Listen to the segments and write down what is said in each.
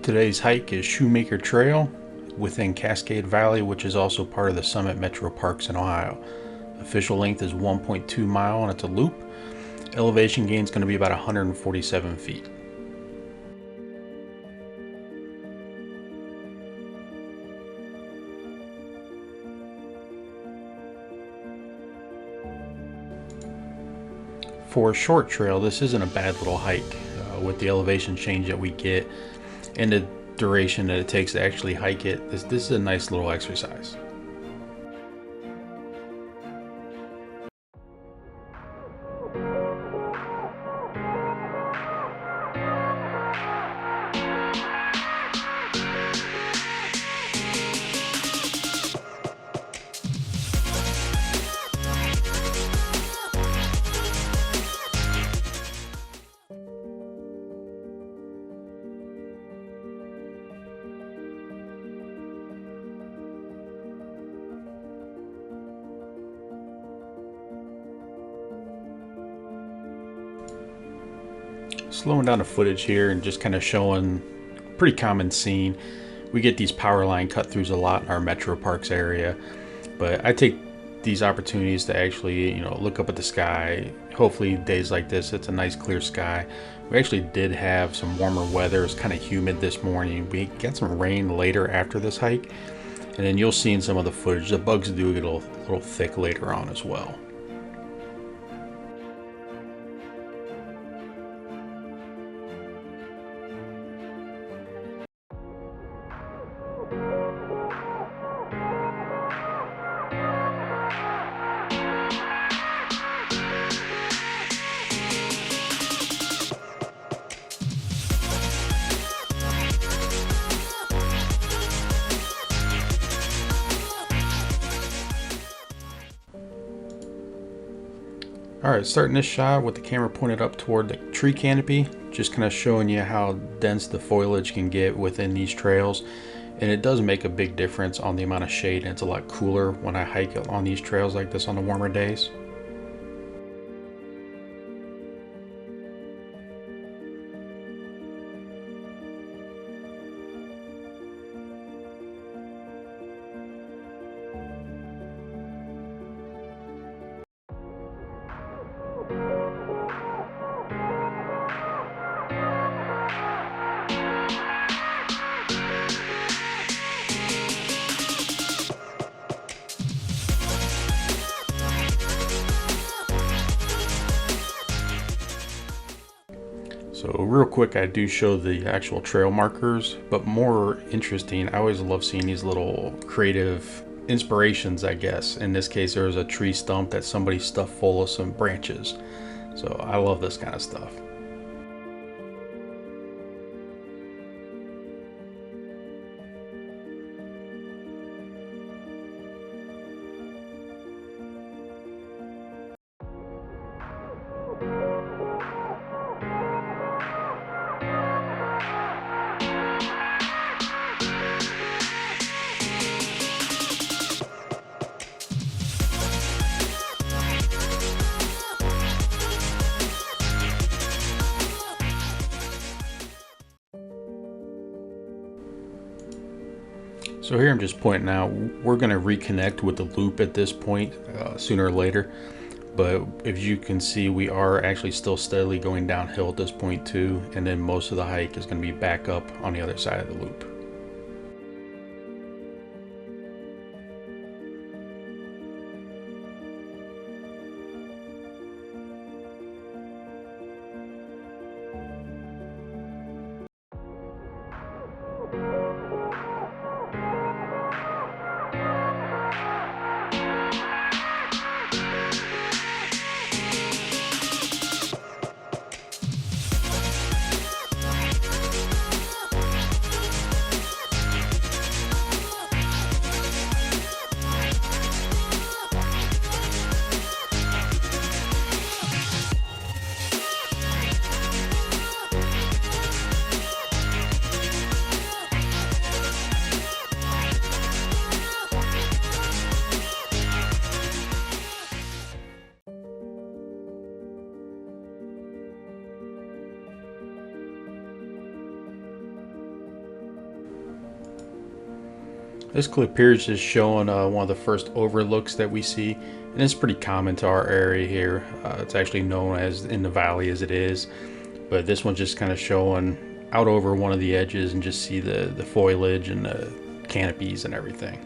Today's hike is Schumacher Trail within Cascade Valley, which is also part of the Summit Metroparks in Ohio. Official length is 1.2 mile and it's a loop. Elevation gain is going to be about 147 feet. For a short trail, this isn't a bad little hike. With the elevation change that we get and the duration that it takes to actually hike it, this is a nice little exercise. Slowing down the footage here and just kind of showing pretty common scene. We get these power line cut throughs a lot in our Metroparks area, but I take these opportunities to actually, look up at the sky. Hopefully days like this, it's a nice clear sky. We actually did have some warmer weather. It's kind of humid this morning. We got some rain later after this hike, and then you'll see in some of the footage, the bugs do get a little thick later on as well. Alright, starting this shot with the camera pointed up toward the tree canopy, just kind of showing you how dense the foliage can get within these trails. And it does make a big difference on the amount of shade, and it's a lot cooler when I hike on these trails like this on the warmer days. So real quick, I do show the actual trail markers, but more interesting, I always love seeing these little creative inspirations, I guess. In this case, there was a tree stump that somebody stuffed full of some branches. So I love this kind of stuff. So here I'm just pointing out, we're going to reconnect with the loop at this point sooner or later. But if you can see, we are actually still steadily going downhill at this point too. And then most of the hike is going to be back up on the other side of the loop. This clip here is just showing one of the first overlooks that we see, and it's pretty common to our area here. It's actually known as in the valley as it is, but this one's just kind of showing out over one of the edges and just see the foliage and the canopies and everything.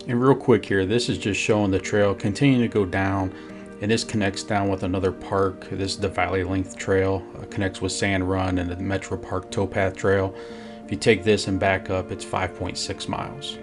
And real quick here, this is just showing the trail continuing to go down, and this connects down with another park. This is the Valley Length Trail, connects with Sand Run and the Metroparks Towpath Trail. If you take this and back up, it's 5.6 miles.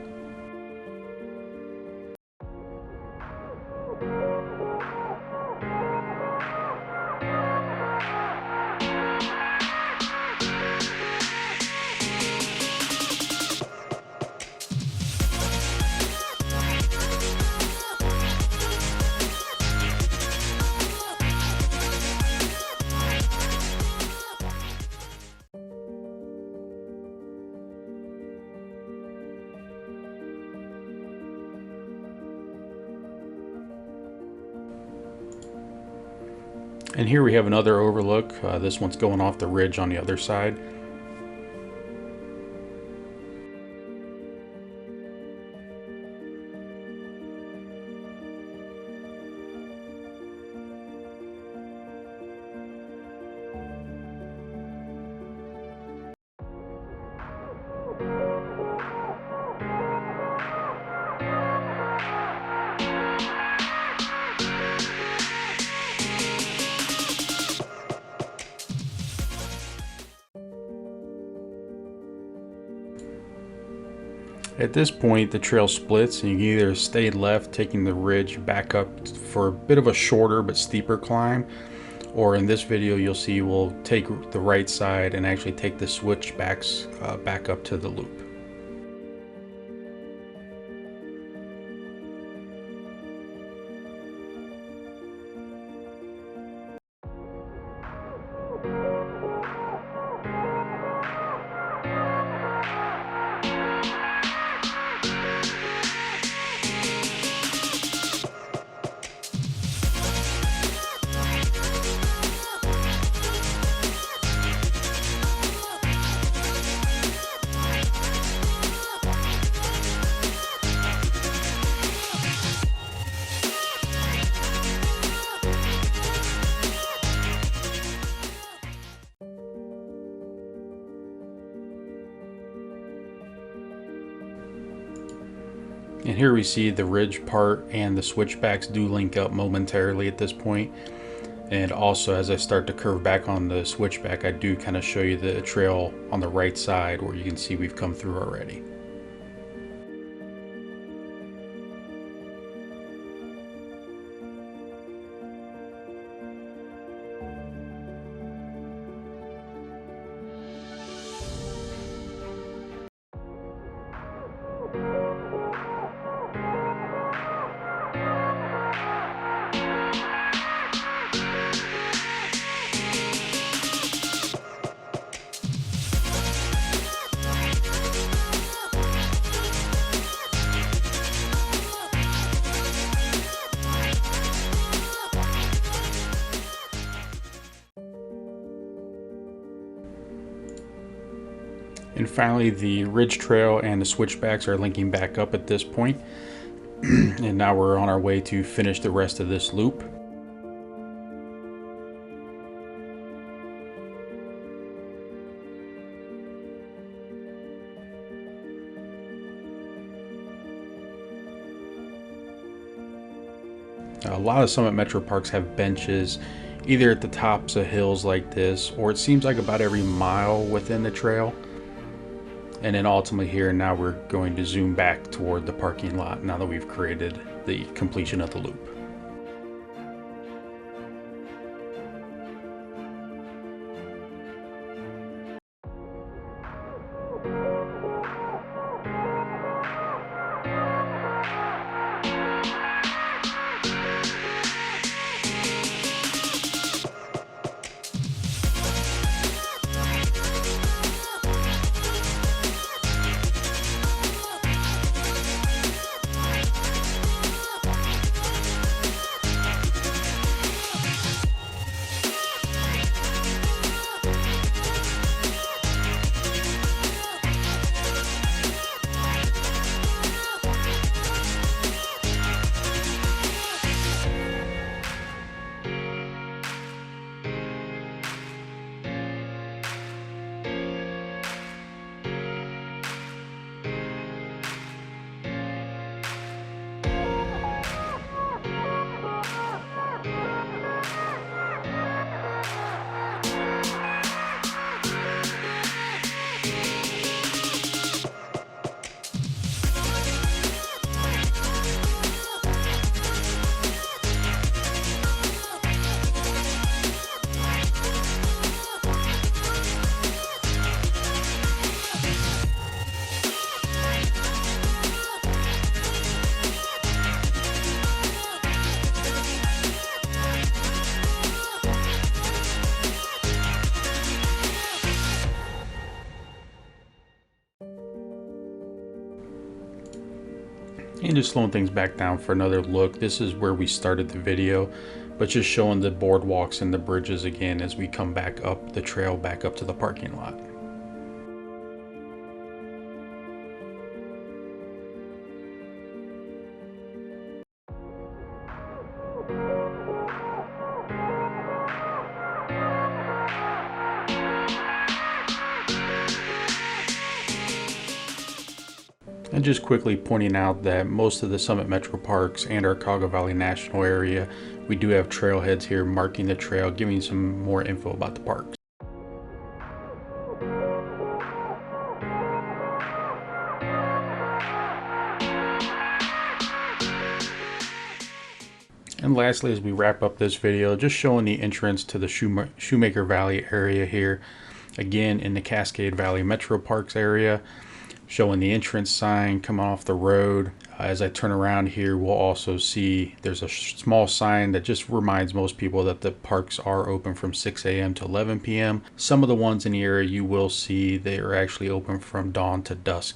And here we have another overlook. This one's going off the ridge on the other side. At this point, the trail splits, and you can either stay left, taking the ridge back up for a bit of a shorter but steeper climb, or in this video you'll see we'll take the right side and actually take the switchbacks back up to the loop. And here we see the ridge part and the switchbacks do link up momentarily at this point. And also, as I start to curve back on the switchback, I do kind of show you the trail on the right side where you can see we've come through already. And finally, the ridge trail and the switchbacks are linking back up at this point. And now we're on our way to finish the rest of this loop. A lot of Summit Metro Parks have benches either at the tops of hills like this, or it seems like about every mile within the trail. And then ultimately here, now we're going to zoom back toward the parking lot now that we've created the completion of the loop. And just slowing things back down for another look. This is where we started the video, but just showing the boardwalks and the bridges again as we come back up the trail back up to the parking lot. And just quickly pointing out that most of the Summit Metro Parks and our Cascade Valley National Area, we do have trailheads here marking the trail, giving some more info about the parks. And lastly, as we wrap up this video, just showing the entrance to the Schumacher Valley area here, again in the Cascade Valley Metro Parks area. Showing the entrance sign coming off the road. As I turn around here, we'll also see there's a small sign that just reminds most people that the parks are open from 6 a.m. to 11 p.m. Some of the ones in the area you will see they are actually open from dawn to dusk.